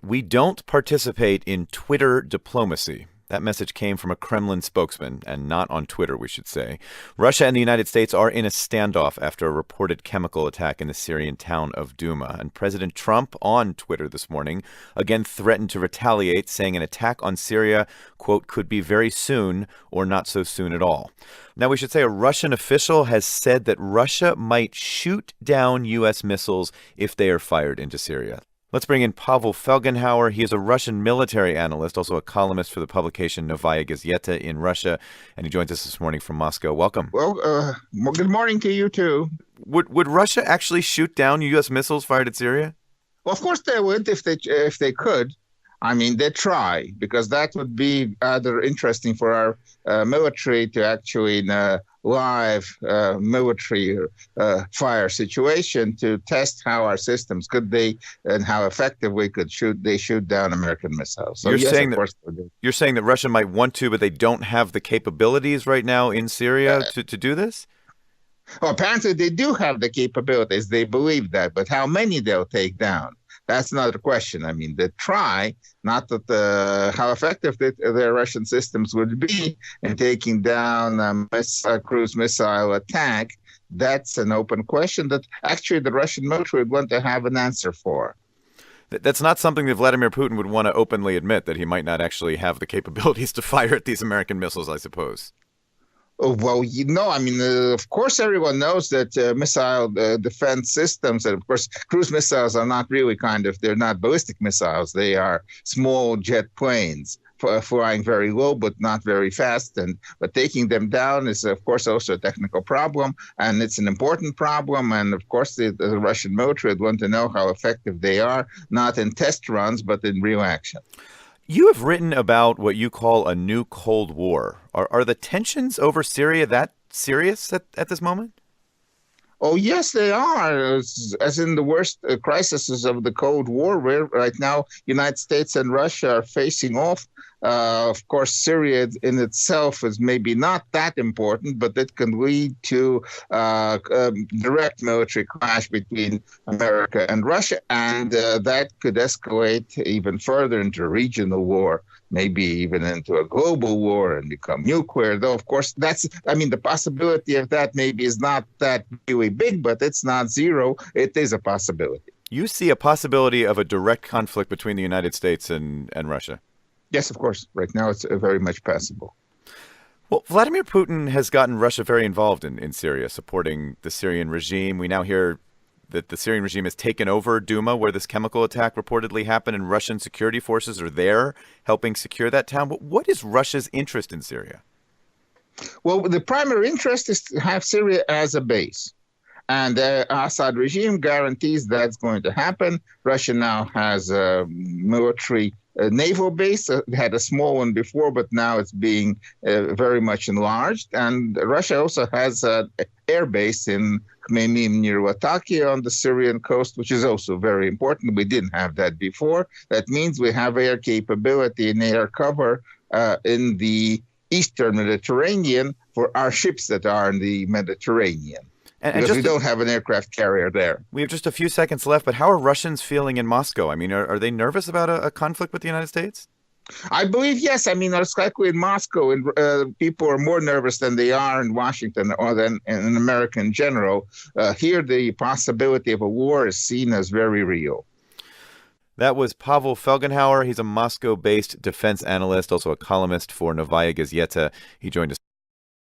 We don't participate in Twitter diplomacy. That message came from a Kremlin spokesman, and not on Twitter, we should say. Russia and the United States are in a standoff after a reported chemical attack in the Syrian town of Douma. And President Trump, on Twitter this morning, again threatened to retaliate, saying an attack on Syria, quote, could be very soon or not so soon at all. Now, we should say a Russian official has said that Russia might shoot down U.S. missiles if they are fired into Syria. Let's bring in Pavel Felgenhauer. He is a Russian military analyst, also a columnist for the publication Novaya Gazeta in Russia, and he joins us this morning from Moscow. Welcome. Well, good morning to you, too. Would Russia actually shoot down U.S. missiles fired at Syria? Well, of course they would if they could. I mean, they try, because that would be rather interesting for our military to actually, in a live military fire situation, to test how our systems and how effective we could shoot down American missiles. So you're yes, saying of course they do. You're saying that Russia might want to, but they don't have the capabilities right now in Syria to do this? Well, apparently they do have the capabilities. They believe that, but how many they'll take down? That's another question. I mean, they try, not that how effective their Russian systems would be in taking down a cruise missile attack. That's an open question that actually the Russian military would want to have an answer for. That's not something that Vladimir Putin would want to openly admit, that he might not actually have the capabilities to fire at these American missiles, I suppose. Well, I mean, of course, everyone knows that missile defense systems, and of course, cruise missiles are not really they're not ballistic missiles. They are small jet planes flying very low, but not very fast. But taking them down is, of course, also a technical problem, and it's an important problem. And of course, the Russian military would want to know how effective they are, not in test runs, but in real action. You have written about what you call a new Cold War. Are the tensions over Syria that serious at this moment? Oh, yes, they are, as in the worst crises of the Cold War, where right now United States and Russia are facing off. Of course, Syria in itself is maybe not that important, but it can lead to direct military clash between America and Russia, and that could escalate even further into a regional war, maybe even into a global war and become nuclear. Though, of course, the possibility of that maybe is not that really big, but it's not zero. It is a possibility. You see a possibility of a direct conflict between the United States and Russia? Yes, of course. Right now, it's very much possible. Well, Vladimir Putin has gotten Russia very involved in Syria, supporting the Syrian regime. We now hear that the Syrian regime has taken over Douma, where this chemical attack reportedly happened, and Russian security forces are there helping secure that town. But what is Russia's interest in Syria? Well, the primary interest is to have Syria as a base. And the Assad regime guarantees that's going to happen. Russia now has a military naval base. It had a small one before, but now it's being very much enlarged. And Russia also has an air base in Khmeimim near Latakia on the Syrian coast, which is also very important. We didn't have that before. That means we have air capability and air cover in the eastern Mediterranean for our ships that are in the Mediterranean. Because we don't have an aircraft carrier there. We have just a few seconds left, but how are Russians feeling in Moscow? I mean, are they nervous about a conflict with the United States? I believe, yes. I mean, it's likely in Moscow, and people are more nervous than they are in Washington or than in America in general. Here, the possibility of a war is seen as very real. That was Pavel Felgenhauer. He's a Moscow-based defense analyst, also a columnist for Novaya Gazeta. He joined us.